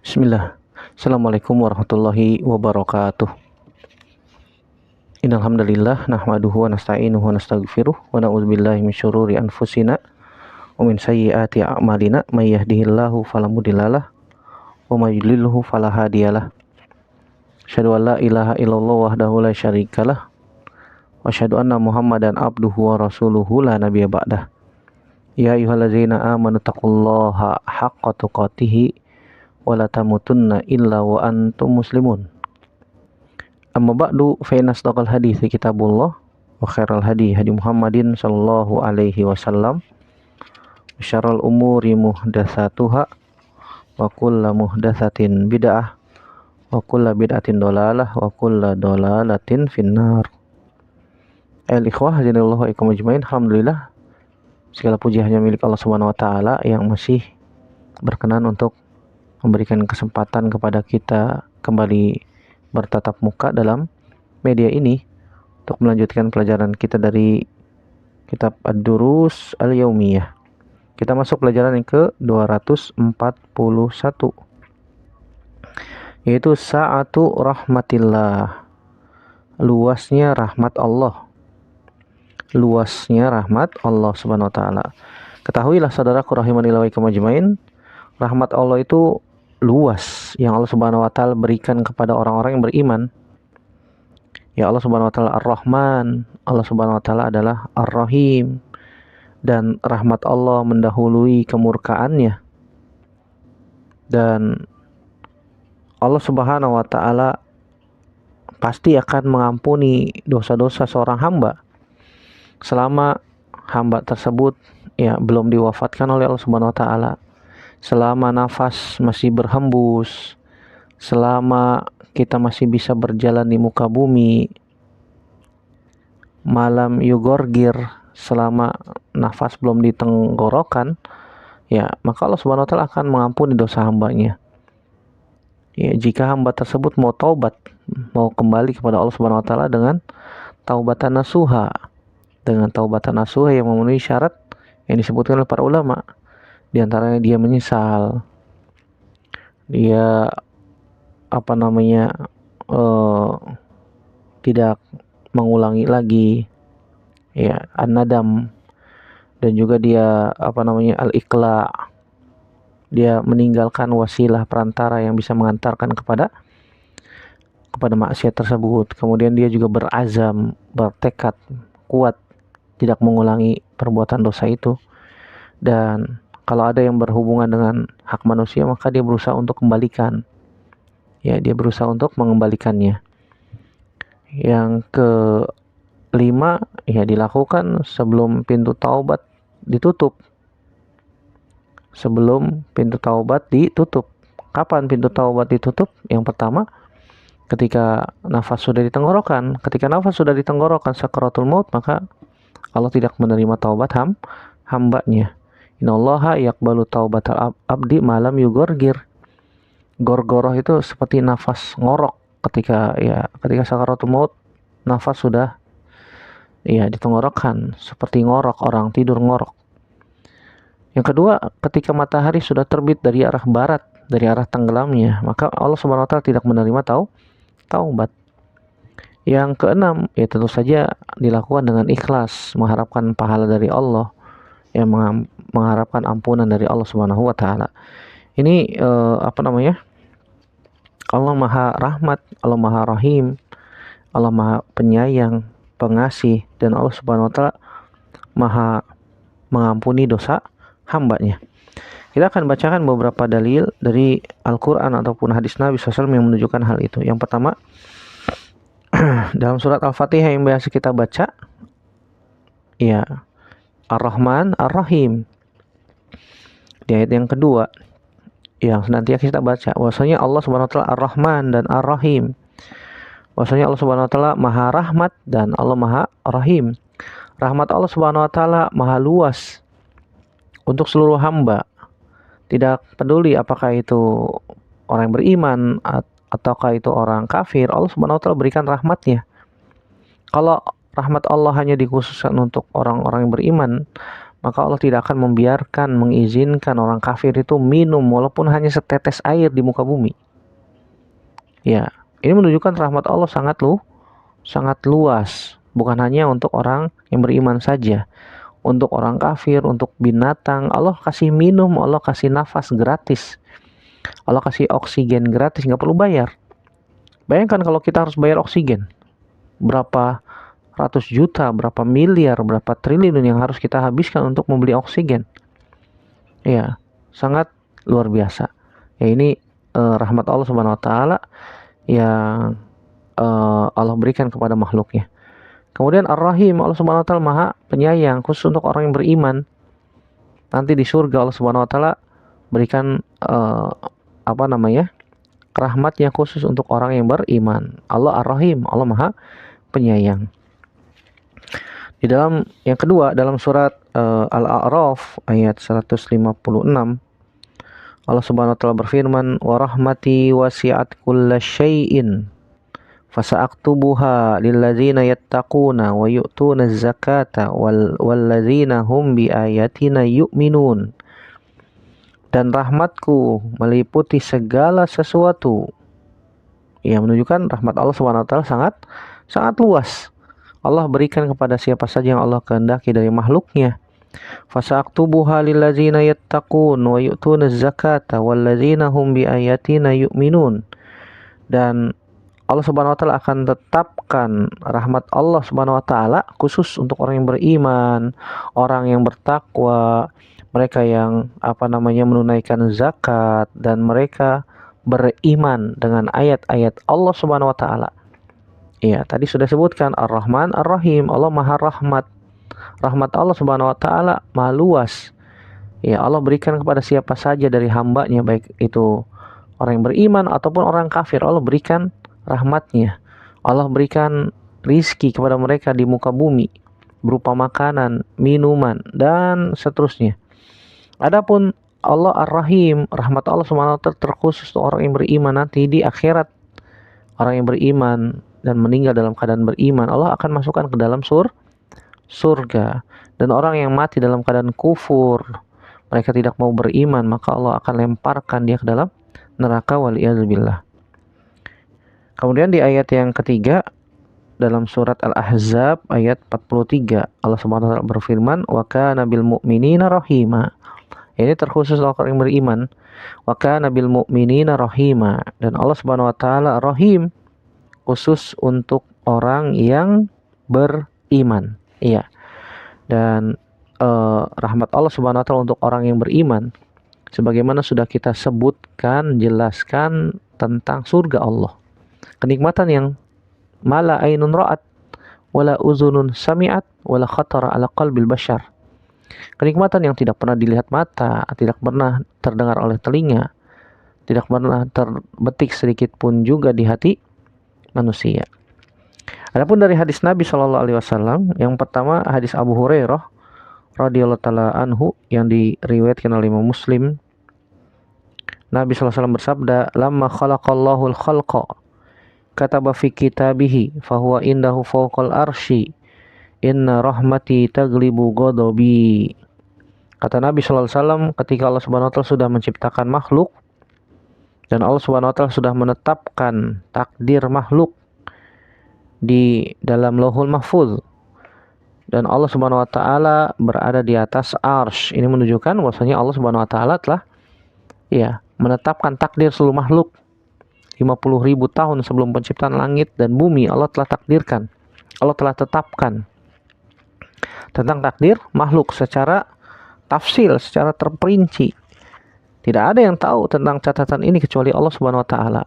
Bismillah. Assalamualaikum warahmatullahi wabarakatuh. Innal hamdalillah nahmaduhu wa nasta'inuhu wa nastaghfiruh wa na'udzubillahi min syururi anfusina wa min sayyiati a'malina may yahdihillahu fala mudhillalah wa may yudlilhu fala hadiyalah. Asyhadu an la ilaha illallah wahdahu la syarikalah wa asyhadu anna Muhammadan abduhu wa rasuluhu la nabiyya ba'dah. Ya ayyuhallazina amanu taqullaha haqqa tuqatih wala tamutunna illa wa antum muslimun. Amma ba'du fa inna asdaqal hadithi kitabullah wa khairal hadi hadi Muhammadin sallallahu alaihi wasallam wa syarrul umuri muhdatsatuha wa kullu muhdatsatin bid'ah wa kullu bid'atin dhalalah wa kullu dhalalatin finnar. Ikhwah hazinallahu wa ikum ajmain. Alhamdulillah, segala puji hanya milik Allah Subhanahu wa taala yang masih berkenan untuk memberikan kesempatan kepada kita kembali bertatap muka dalam media ini untuk melanjutkan pelajaran kita dari kitab Ad-Durus Al-Yaumiyah. Kita masuk pelajaran yang ke-241, yaitu Sa'atu Rahmatillah, luasnya rahmat Allah. Luasnya rahmat Allah Subhanahu wa taala. Ketahuilah saudaraku rahimanillah wa ikum ajmain, rahmat Allah itu luas yang Allah Subhanahu wa taala berikan kepada orang-orang yang beriman. Ya, Allah Subhanahu wa taala Ar-Rahman, Allah Subhanahu wa taala adalah Ar-Rahim, dan rahmat Allah mendahului kemurkaannya. Dan Allah Subhanahu wa taala pasti akan mengampuni dosa-dosa seorang hamba selama hamba tersebut belum diwafatkan oleh Allah Subhanahu wa taala. Selama nafas masih berhembus, selama kita masih bisa berjalan di muka bumi, malam yugorgir, selama nafas belum di tenggorokan, maka Allah Subhanahu wa taala akan mengampuni dosa hambanya. Jika hamba tersebut mau taubat, mau kembali kepada Allah Subhanahu wa taala dengan taubatan nasuha, dengan taubatan nasuha yang memenuhi syarat yang disebutkan oleh para ulama. Di antaranya dia menyesal, dia tidak mengulangi lagi, an-nadam, dan juga dia al-iqla, dia meninggalkan wasilah perantara yang bisa mengantarkan kepada maksiat tersebut. Kemudian dia juga berazam, bertekad kuat tidak mengulangi perbuatan dosa itu. Dan kalau ada yang berhubungan dengan hak manusia, maka dia berusaha untuk kembalikan. Dia berusaha untuk mengembalikannya. Yang kelima, dilakukan sebelum pintu taubat ditutup. Sebelum pintu taubat ditutup. Kapan pintu taubat ditutup? Yang pertama, ketika nafas sudah di tenggorokan. Ketika nafas sudah di tenggorokan sakaratul maut, maka Allah tidak menerima taubat hambanya. Innallaha yaqbalu taubatal abdi malam yugorgir. Gorgoroh itu seperti nafas ngorok ketika sakaratul maut, nafas sudah di tenggorokan, seperti ngorok, orang tidur ngorok. Yang kedua, ketika matahari sudah terbit dari arah barat, dari arah tenggelamnya, maka Allah Subhanahu wa taala tidak menerima taubat. Yang keenam, tentu saja dilakukan dengan ikhlas, mengharapkan pahala dari Allah, mengharapkan ampunan dari Allah Subhanahu wa taala. Ini Allah Maha Rahmat, Allah Maha Rahim, Allah Maha Penyayang, Pengasih, dan Allah Subhanahu wa taala Maha mengampuni dosa hambanya. Kita akan bacakan beberapa dalil dari Al-Qur'an ataupun hadis Nabi SAW yang menunjukkan hal itu. Yang pertama, dalam surat Al-Fatihah yang biasa kita baca, Ar-Rahman, Ar-Rahim. Di ayat yang kedua yang senantiasa kita baca, bahwasanya Allah Subhanahu wa taala Ar-Rahman dan Ar-Rahim. Bahwasanya Allah Subhanahu wa taala Maha Rahmat dan Allah Maha Rahim. Rahmat Allah Subhanahu wa taala maha luas untuk seluruh hamba. Tidak peduli apakah itu orang yang beriman ataukah itu orang kafir, Allah Subhanahu wa taala berikan rahmatnya. Kalau rahmat Allah hanya dikhususkan untuk orang-orang yang beriman, maka Allah tidak akan mengizinkan orang kafir itu minum walaupun hanya setetes air di muka bumi. Ya, ini menunjukkan rahmat Allah sangat luas, bukan hanya untuk orang yang beriman saja. Untuk orang kafir, untuk binatang, Allah kasih minum, Allah kasih nafas gratis. Allah kasih oksigen gratis, nggak perlu bayar. Bayangkan kalau kita harus bayar oksigen. Berapa ratus juta, berapa miliar, berapa triliun yang harus kita habiskan untuk membeli oksigen. Ya, sangat luar biasa. Ya, ini rahmat Allah Subhanahu wa taala yang Allah berikan kepada makhluknya. Kemudian Ar-Rahim, Allah Subhanahu wa taala Maha Penyayang khusus untuk orang yang beriman. Nanti di surga Allah Subhanahu wa taala berikan rahmatnya khusus untuk orang yang beriman. Allah Ar-Rahim, Allah Maha Penyayang. Di dalam yang kedua, dalam surat Al-A'raf ayat 156, Allah Subhanahu wa taala berfirman, "Wa rahmati wasi'at kulla syai'in fasa'aktubuha lilladzina yattaquna wa yu'tuna zakata walladzina hum biayatina yu'minun." Dan rahmatku meliputi segala sesuatu. Yang menunjukkan rahmat Allah Subhanahu wa taala sangat luas. Allah berikan kepada siapa saja yang Allah kehendaki dari makhluknya. Fasa'aktubuha lilladzina yattaqun wa yu'tuna zakata walladzina hum biayatina yu'minun. Dan Allah Subhanahu wa taala akan tetapkan rahmat Allah Subhanahu wa taala khusus untuk orang yang beriman, orang yang bertakwa, mereka yang menunaikan zakat, dan mereka beriman dengan ayat-ayat Allah Subhanahu wa taala. Ya, tadi sudah sebutkan Ar-Rahman Ar-Rahim, Allah Maha Rahmat. Rahmat Allah Subhanahu wa taala maha luas. Ya, Allah berikan kepada siapa saja dari hambanya, baik itu orang yang beriman ataupun orang kafir. Allah berikan rahmatnya. Allah berikan rizki kepada mereka di muka bumi berupa makanan, minuman, dan seterusnya. Adapun Allah Ar-Rahim, rahmat Allah Subhanahu wa taala terkhusus untuk orang yang beriman nanti di akhirat. Orang yang beriman dan meninggal dalam keadaan beriman, Allah akan masukkan ke dalam surga. Dan orang yang mati dalam keadaan kufur, mereka tidak mau beriman, maka Allah akan lemparkan dia ke dalam neraka, waliyadzubillah. Kemudian di ayat yang ketiga dalam surat Al-Ahzab ayat 43, Allah Subhanahu wa taala berfirman, "Wa kana bil mu'minina rahima." Ini terkhusus untuk orang yang beriman. "Wa kana bil mu'minina rahima." Dan Allah Subhanahu wa taala Rahim, khusus untuk orang yang beriman. Iya. Dan rahmat Allah Subhanahu wa taala untuk orang yang beriman, sebagaimana sudah kita sebutkan, jelaskan tentang surga Allah. Kenikmatan yang mala ainun ra'at wala uzunun sami'at wala khatara ala qalbil bashar. Kenikmatan yang tidak pernah dilihat mata, tidak pernah terdengar oleh telinga, tidak pernah terbetik sedikit pun juga di hati manusia. Adapun dari hadis Nabi Shallallahu Alaihi Wasallam, yang pertama hadis Abu Hurairah radhiyallahu taala anhu yang diriwayatkan oleh Imam Muslim. Nabi Shallallahu Alaihi Wasallam bersabda, "Lamma khalaqallahu al-khalqa, kataba fi kitabihi, fahuwa indahu fawqal arsy, inna rahmati taglibu ghadabi." Kata Nabi Shallallahu Alaihi Wasallam, ketika Allah Subhanahu wa taala sudah menciptakan makhluk, dan Allah Subhanahu wa taala sudah menetapkan takdir makhluk di dalam Lauhul Mahfuz, dan Allah Subhanahu wa taala berada di atas arsy. Ini menunjukkan bahwasanya Allah Subhanahu wa taala telah menetapkan takdir seluruh makhluk. 50.000 tahun sebelum penciptaan langit dan bumi, Allah telah takdirkan, Allah telah tetapkan tentang takdir makhluk secara tafsil, secara terperinci. Tidak ada yang tahu tentang catatan ini kecuali Allah Subhanahu wa taala.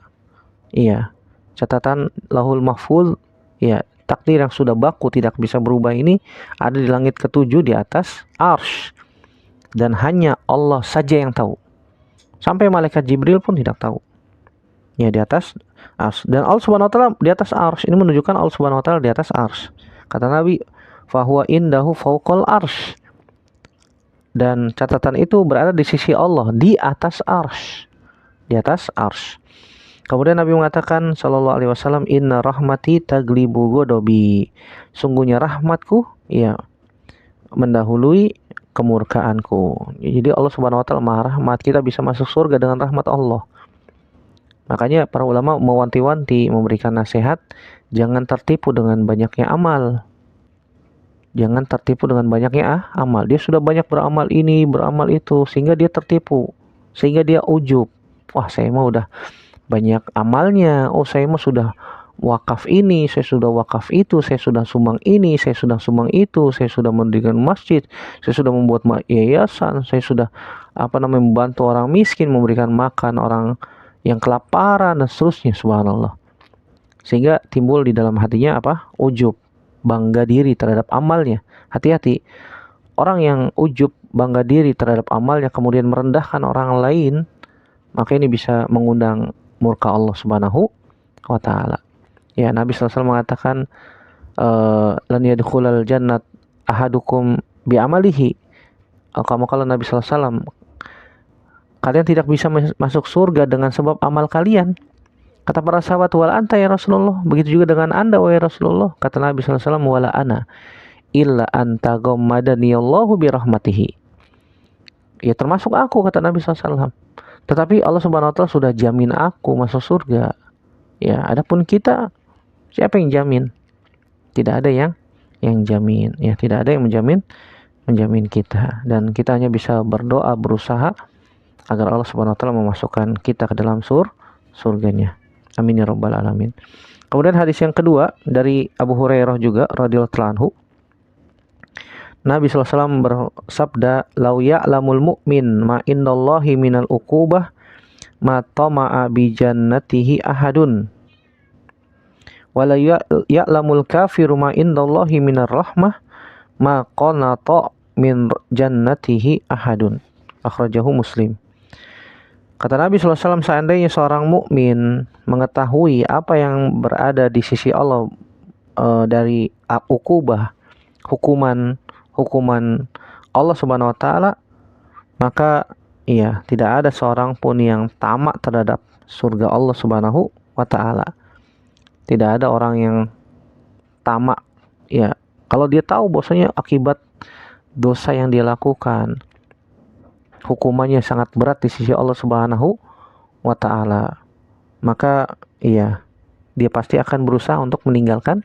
Iya, catatan Lauhul Mahfuz, takdir yang sudah baku tidak bisa berubah ini ada di langit ketujuh di atas arsy, dan hanya Allah saja yang tahu. Sampai malaikat Jibril pun tidak tahu. Ya, di atas arsy. Dan Allah Subhanahu wa taala di atas arsy. Ini menunjukkan Allah Subhanahu wa taala di atas arsy. Kata Nabi, "Fahuwa indahu fawqal arsy." Dan catatan itu berada di sisi Allah di atas arsy. Di atas arsy. Kemudian Nabi mengatakan sallallahu alaihi wasallam, "Inna rahmati taglibu ghadabi." Sungguhnya rahmatku mendahului kemurkaanku. Jadi Allah Subhanahu wa taala Maha Rahmat, kita bisa masuk surga dengan rahmat Allah. Makanya para ulama mewanti-wanti, memberikan nasihat, jangan tertipu dengan banyaknya amal. Jangan tertipu dengan banyaknya amal. Dia sudah banyak beramal ini, beramal itu, sehingga dia tertipu, sehingga dia ujub. Wah, saya mah udah banyak amalnya. Oh, saya mah sudah wakaf ini, saya sudah wakaf itu, saya sudah sumbang ini, saya sudah sumbang itu, saya sudah mendirikan masjid, saya sudah membuat yayasan, saya sudah membantu orang miskin, memberikan makan orang yang kelaparan dan seterusnya. Subhanallah. Sehingga timbul di dalam hatinya ujub, bangga diri terhadap amalnya. Hati-hati, orang yang ujub, bangga diri terhadap amalnya, kemudian merendahkan orang lain, maka ini bisa mengundang murka Allah Subhanahu wa taala. Ya, Nabi SAW mengatakan, lan yadkhulal jannat ahadukum bi amalihi. Kalau Nabi SAW, kalian tidak bisa masuk surga dengan sebab amal kalian. Kata para sahabat, wala anta ya Rasulullah. Begitu juga dengan anda, wahai Rasulullah. Kata Nabi SAW, wala ana illa anta ghammadani Allahu bi rahmatihi. Ya, termasuk aku, kata Nabi SAW. Tetapi Allah Subhanahu wa taala sudah jamin aku masuk surga. Ya, adapun kita, siapa yang jamin? Tidak ada yang jamin. Ya, tidak ada yang menjamin kita. Dan kita hanya bisa berdoa, berusaha agar Allah Subhanahu wa taala memasukkan kita ke dalam surganya. Amin ya rabbal alamin. Kemudian hadis yang kedua dari Abu Hurairah juga radhiyallahu anhu. Nabi SAW bersabda, "Lau ya'lamul mu'min ma indallahi minal uqubah ma tama'a bi jannatihi ahadun. Wa la ya'lamul kafiru ma indallahi minar rahmah ma qanata min jannatihi ahadun." Akhrajahu Muslim. Kata Nabi SAW, seandainya seorang mukmin mengetahui apa yang berada di sisi Allah dari uqubah, hukuman Allah Subhanahu wa taala, maka tidak ada seorang pun yang tamak terhadap surga Allah Subhanahu wa taala. Tidak ada orang yang tamak, ya, kalau dia tahu bahwasanya akibat dosa yang dia lakukan, hukumannya sangat berat di sisi Allah Subhanahu wa taala, maka dia pasti akan berusaha untuk meninggalkan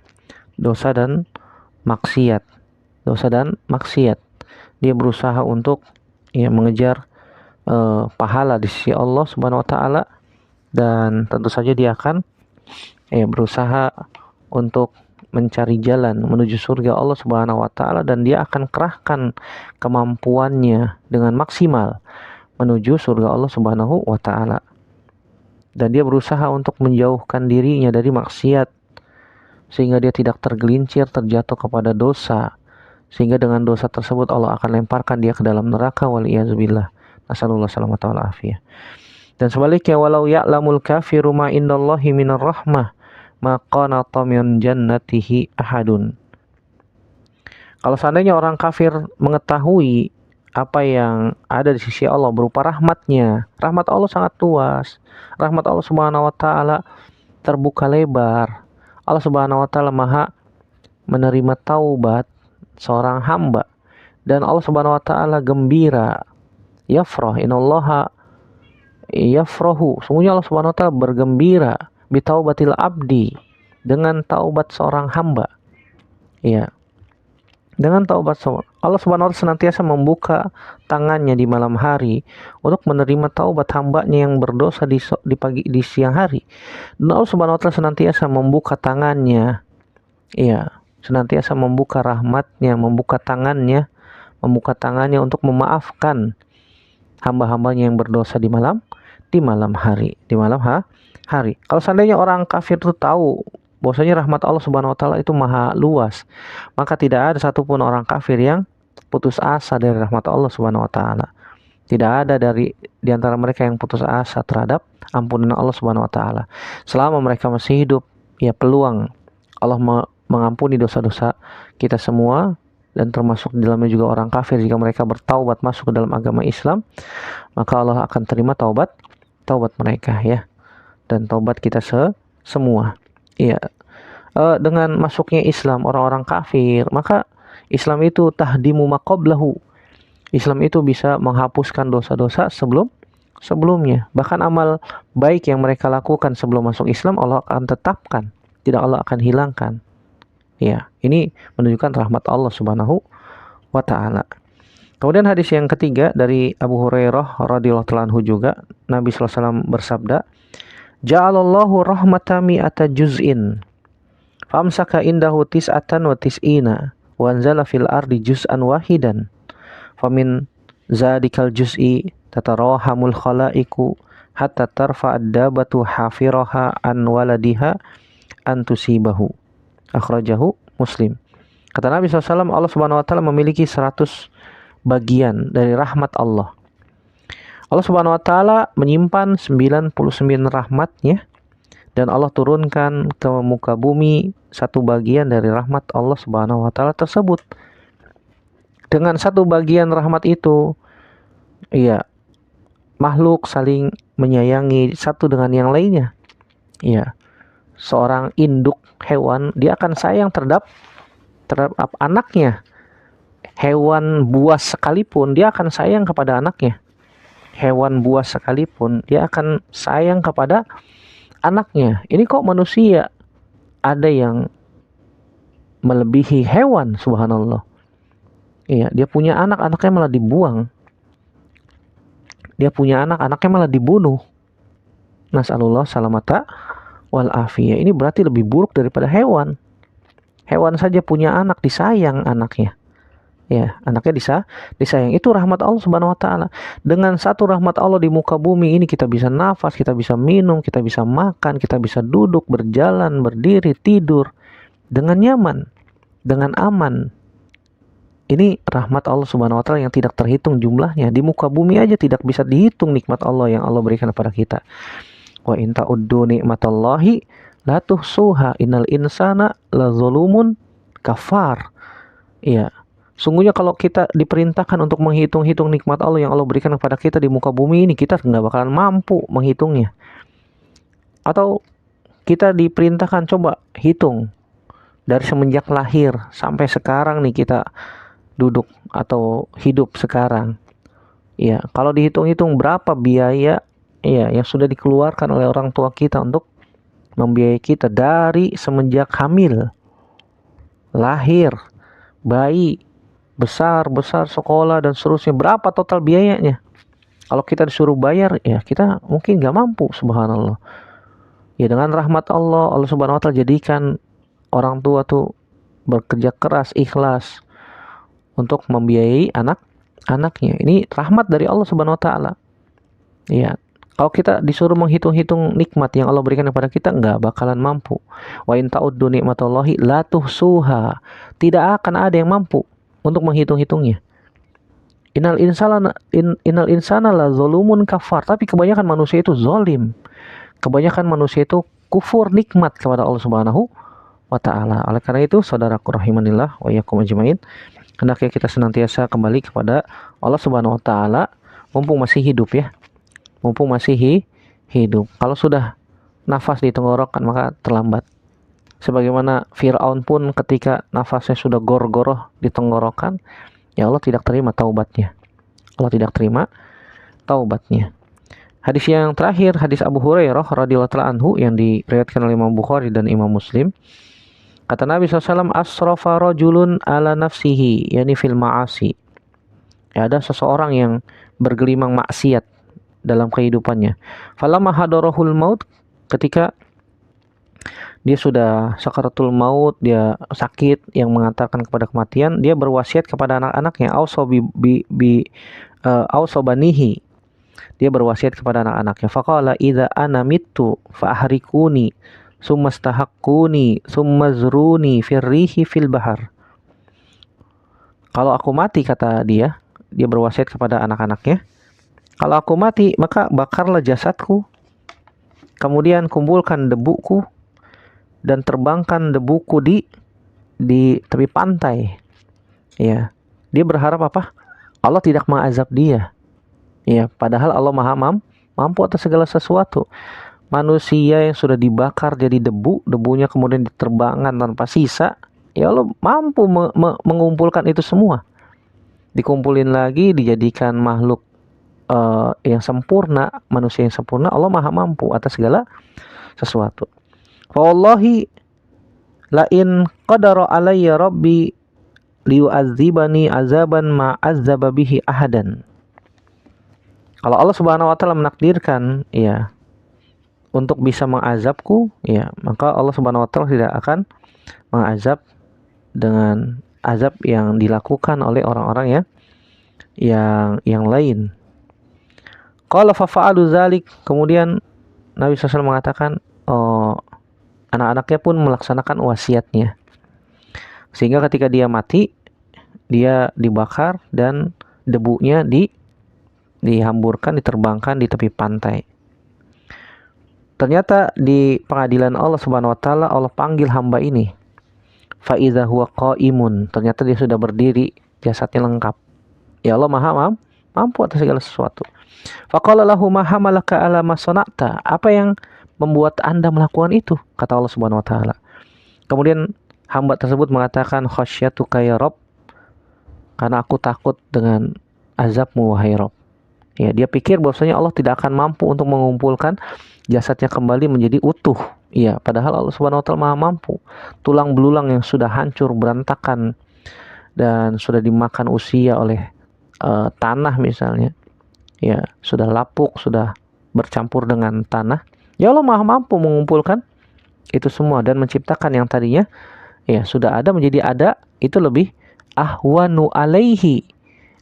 dosa dan maksiat. Dia berusaha untuk mengejar pahala di sisi Allah Subhanahu wa taala, dan tentu saja dia akan berusaha untuk mencari jalan menuju surga Allah Subhanahu wa taala, dan dia akan kerahkan kemampuannya dengan maksimal menuju surga Allah Subhanahu wa taala. Dan dia berusaha untuk menjauhkan dirinya dari maksiat sehingga dia tidak tergelincir terjatuh kepada dosa, sehingga dengan dosa tersebut Allah akan lemparkan dia ke dalam neraka, waliyazubillah. Nasallallahu salamata wal afiyah. Dan sebaliknya, walau ya'lamul kafiru ma indallahi minar rahmah ma qanata min jannatihi ahadun. Kalau seandainya orang kafir mengetahui apa yang ada di sisi Allah berupa rahmatnya, rahmat Allah sangat luas, rahmat Allah Subhanahu wa taala terbuka lebar. Allah Subhanahu wa taala Maha menerima taubat seorang hamba, dan Allah Subhanahu wa taala gembira. Yafrah, innallaha yafrahu, sungguhnya Allah Subhanahu wa taala bergembira bitaubatil abdi, dengan taubat seorang hamba. Ya, dengan taubat Allah Subhanahu wa taala senantiasa membuka tangannya di malam hari untuk menerima taubat hambanya yang berdosa di siang hari. Dan Allah Subhanahu wa taala senantiasa membuka tangannya, senantiasa membuka rahmatnya, membuka tangannya untuk memaafkan hamba-hambanya yang berdosa di malam hari. Kalau seandainya orang kafir itu tahu bahwasanya rahmat Allah Subhanahu wa taala itu maha luas, maka tidak ada satupun orang kafir yang putus asa dari rahmat Allah Subhanahu wa taala. Tidak ada di antara mereka yang putus asa terhadap ampunan Allah Subhanahu wa taala. Selama mereka masih hidup, peluang Allah mengampuni dosa-dosa kita semua, dan termasuk di dalamnya juga orang kafir. Jika mereka bertaubat masuk ke dalam agama Islam, maka Allah akan terima taubat mereka, dan taubat kita semua. Dengan masuknya Islam orang-orang kafir, maka Islam itu tahdimu maqablahu, Islam itu bisa menghapuskan dosa-dosa sebelumnya. Bahkan amal baik yang mereka lakukan sebelum masuk Islam Allah akan tetapkan, tidak Allah akan hilangkan. Ya, ini menunjukkan rahmat Allah Subhanahu wa taala. Kemudian hadis yang ketiga dari Abu Hurairah radhiyallahu ta'ala anhu juga, Nabi sallallahu alaihi wasallam bersabda, "Ja'alallahu rahmata mi'ata juz'in, famsaka indahu tis'atan wa tis'ina, wa anzala fil ardi juz'an wahidan, famin zadikal juz'i tatarahamul khalaiku hatta tarfa'ad dabatu hafiraha an waladiha an tusibahu." Akhrajahu Muslim. Kata Nabi SAW, Allah Subhanahu wa taala memiliki 100 bagian dari rahmat Allah. Allah Subhanahu wa taala menyimpan 99 rahmatnya, dan Allah turunkan ke muka bumi satu bagian dari rahmat Allah Subhanahu wa taala tersebut. Dengan satu bagian rahmat itu, ya, makhluk saling menyayangi satu dengan yang lainnya. Ya, seorang induk hewan dia akan sayang terhadap anaknya. Hewan buas sekalipun dia akan sayang kepada anaknya. Hewan buas sekalipun dia akan sayang kepada anaknya. Ini kok manusia ada yang melebihi hewan, subhanallah. Iya, dia punya anak, anaknya malah dibuang. Dia punya anak, anaknya malah dibunuh. Nas'alullah salamata wal afiyah. Ini berarti lebih buruk daripada hewan. Hewan saja punya anak, disayang anaknya. Ya, anaknya disayang. Itu rahmat Allah Subhanahu wa taala. Dengan satu rahmat Allah di muka bumi ini kita bisa nafas, kita bisa minum, kita bisa makan, kita bisa duduk, berjalan, berdiri, tidur dengan nyaman, dengan aman. Ini rahmat Allah Subhanahu wa taala yang tidak terhitung jumlahnya. Di muka bumi aja tidak bisa dihitung nikmat Allah yang Allah berikan kepada kita. Wa in ta'uddu nikmatallahi la tuhsuha innal insana lazulumun kafar. Iya. Sungguhnya kalau kita diperintahkan untuk menghitung-hitung nikmat Allah yang Allah berikan kepada kita di muka bumi ini, kita nggak bakalan mampu menghitungnya. Atau kita diperintahkan coba hitung dari semenjak lahir sampai sekarang nih kita duduk atau hidup sekarang. Ya, kalau dihitung-hitung berapa biaya ya yang sudah dikeluarkan oleh orang tua kita untuk membiayai kita dari semenjak hamil, lahir, bayi, besar sekolah dan seterusnya, berapa total biayanya. Kalau kita disuruh bayar, ya kita mungkin gak mampu, subhanallah. Ya dengan rahmat Allah, Allah Subhanahu wa taala jadikan orang tua tuh bekerja keras, ikhlas untuk membiayai anak-anaknya. Ini rahmat dari Allah Subhanahu wa taala. Ya, kalau kita disuruh menghitung-hitung nikmat yang Allah berikan kepada kita, nggak bakalan mampu. Wa in ta'uddu nikmatallahi la tuhsuha. Tidak akan ada yang mampu untuk menghitung-hitungnya. Innal insana la zolumun kafar. Tapi kebanyakan manusia itu zolim. Kebanyakan manusia itu kufur nikmat kepada Allah Subhanahu wa ta'ala. Oleh karena itu, saudaraku rahimanillah wa iyyakum ajmain, hendaknya kita senantiasa kembali kepada Allah Subhanahu wa ta'ala mumpung masih hidup ya. Mumpung masih hidup. Kalau sudah nafas di tenggorokan maka terlambat. Sebagaimana Fir'aun pun ketika nafasnya sudah gor-goroh di tenggorokan, ya Allah tidak terima taubatnya. Allah tidak terima taubatnya. Hadis yang terakhir, hadis Abu Hurairah radhiyallahu ta'ala anhu yang diriwayatkan oleh Imam Bukhari dan Imam Muslim. Kata Nabi SAW, asrafa rajulun ala nafsihi, yani fil ma'asi. Ya, ada seseorang yang bergelimang maksiat dalam kehidupannya. Falamma hadarahul maut, ketika dia sudah sakaratul maut, dia sakit yang mengantarkan kepada kematian, dia berwasiat kepada anak-anaknya, ausobanihi. Dia berwasiat kepada anak-anaknya. Faqala idza ana mittu fa ahrikuni summa stahaqquni summa zruni firrihi fil bahar. Kalau aku mati, kata dia berwasiat kepada anak-anaknya, kalau aku mati maka bakarlah jasadku, kemudian kumpulkan debuku dan terbangkan debuku di tepi pantai. Ya, dia berharap apa? Allah tidak mengazab dia. Ya, padahal Allah Maha mampu atas segala sesuatu. Manusia yang sudah dibakar jadi debu, debunya kemudian diterbangkan tanpa sisa, ya Allah mampu mengumpulkan itu semua. dikumpulin lagi, dijadikan makhluk yang sempurna, manusia yang sempurna, Allah maha mampu atas segala sesuatu. Wallahi la in qadara alayya rabbi liyu'adzibani azaban ma azzaba bihi ahadan. Kalau Allah Subhanahu wa taala menakdirkan ya untuk bisa mengazabku, ya, maka Allah Subhanahu wa taala tidak akan mengazab dengan azab yang dilakukan oleh orang-orang yang lain. Qala fa fa'alu dzalik, kemudian Nabi SAW mengatakan, oh, anak-anaknya pun melaksanakan wasiatnya. Sehingga ketika dia mati, dia dibakar dan debunya dihamburkan, diterbangkan di tepi pantai. Ternyata di pengadilan Allah Subhanahu wa taala, Allah panggil hamba ini. Fa idza huwa qaimun, ternyata dia sudah berdiri, jasadnya lengkap. Ya Allah Maha mampu atas segala sesuatu. Faqala lahu ma hamalaka ala ma sana'ta, apa yang membuat Anda melakukan itu? Kata Allah Subhanahu wa taala. Kemudian hamba tersebut mengatakan, khasyatuka ya Rabb, karena aku takut dengan azabmu wahai Rabb. Ya, dia pikir bahwasanya Allah tidak akan mampu untuk mengumpulkan jasadnya kembali menjadi utuh. Ya, padahal Allah Subhanahu wa taala Maha mampu. Tulang belulang yang sudah hancur berantakan dan sudah dimakan usia oleh tanah misalnya, ya, sudah lapuk, sudah bercampur dengan tanah, ya Allah Maha mampu mengumpulkan itu semua dan menciptakan yang tadinya ya sudah ada menjadi ada. Itu lebih ahwanu alaihi,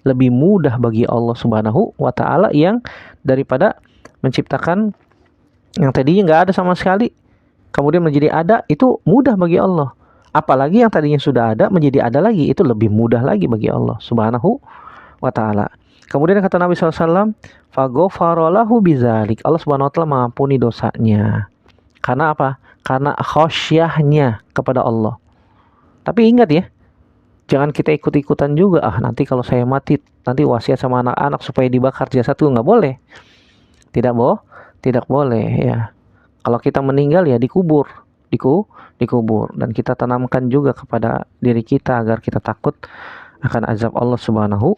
lebih mudah bagi Allah Subhanahu wa taala yang daripada menciptakan yang tadinya nggak ada sama sekali kemudian menjadi ada. Itu mudah bagi Allah. Apalagi yang tadinya sudah ada menjadi ada lagi, itu lebih mudah lagi bagi Allah Subhanahu wa ta'ala. Kemudian kata Nabi SAW, faghafara lahu bizalik, Allah Subhanahu wa ta'ala mengampuni dosanya. Karena apa? Karena khasyahnya kepada Allah. Tapi ingat ya, jangan kita ikut-ikutan juga. Nanti kalau saya mati, nanti wasiat sama anak-anak supaya dibakar jasadku. Nggak boleh. Tidak boleh ya. Kalau kita meninggal ya dikubur. Dan kita tanamkan juga kepada diri kita agar kita takut akan azab Allah Subhanahu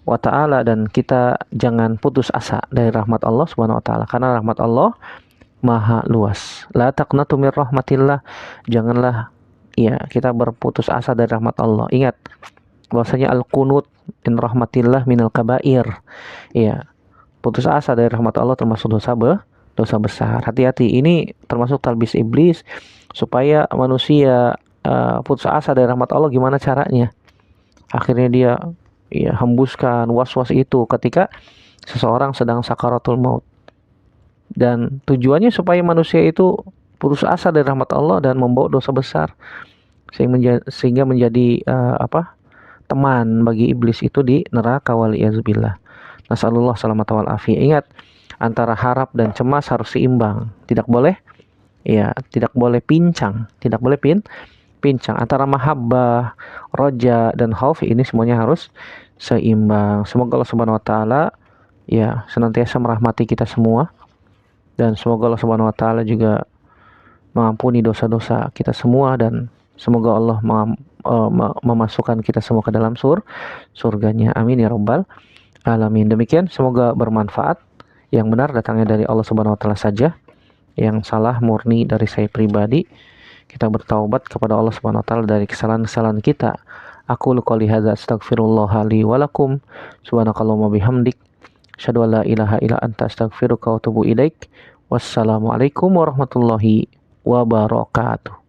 wa ta'ala, dan kita jangan putus asa dari rahmat Allah Subhanahu wa ta'ala, karena rahmat Allah maha luas. La taqnatu mir rahmatillah, janganlah ya kita berputus asa dari rahmat Allah. Ingat bahwasanya al-qunut min rahmatillah minal kabair. Ya, putus asa dari rahmat Allah termasuk dosa besar. Hati-hati, ini termasuk talbis iblis supaya manusia putus asa dari rahmat Allah. Gimana caranya? Akhirnya dia ya hembuskan was-was itu ketika seseorang sedang sakaratul maut, dan tujuannya supaya manusia itu putus asa dari rahmat Allah dan membawa dosa besar, sehingga menjadi teman bagi iblis itu di neraka, waliyazubillah. Nasallallahu salamata wal afiyah. Ingat, antara harap dan cemas harus seimbang, tidak boleh pincang, antara mahabbah, roja dan khauf, ini semuanya harus seimbang. Semoga Allah Subhanahu wa taala ya senantiasa merahmati kita semua, dan semoga Allah Subhanahu wa taala juga mengampuni dosa-dosa kita semua, dan semoga Allah memasukkan kita semua ke dalam surganya. Amin ya rabbal alamin. Demikian, semoga bermanfaat. Yang benar datangnya dari Allah Subhanahu wa taala saja, yang salah murni dari saya pribadi. Kita bertaubat kepada Allah Subhanahu wa taala dari kesalahan-kesalahan kita. Aku qouli hadza astaghfirullah li wa lakum. Subhanakallahumma bihamdik, asyhadu an la ilaha illa anta astaghfiruka wa atubu ilaik. Wassalamualaikum warahmatullahi wabarakatuh.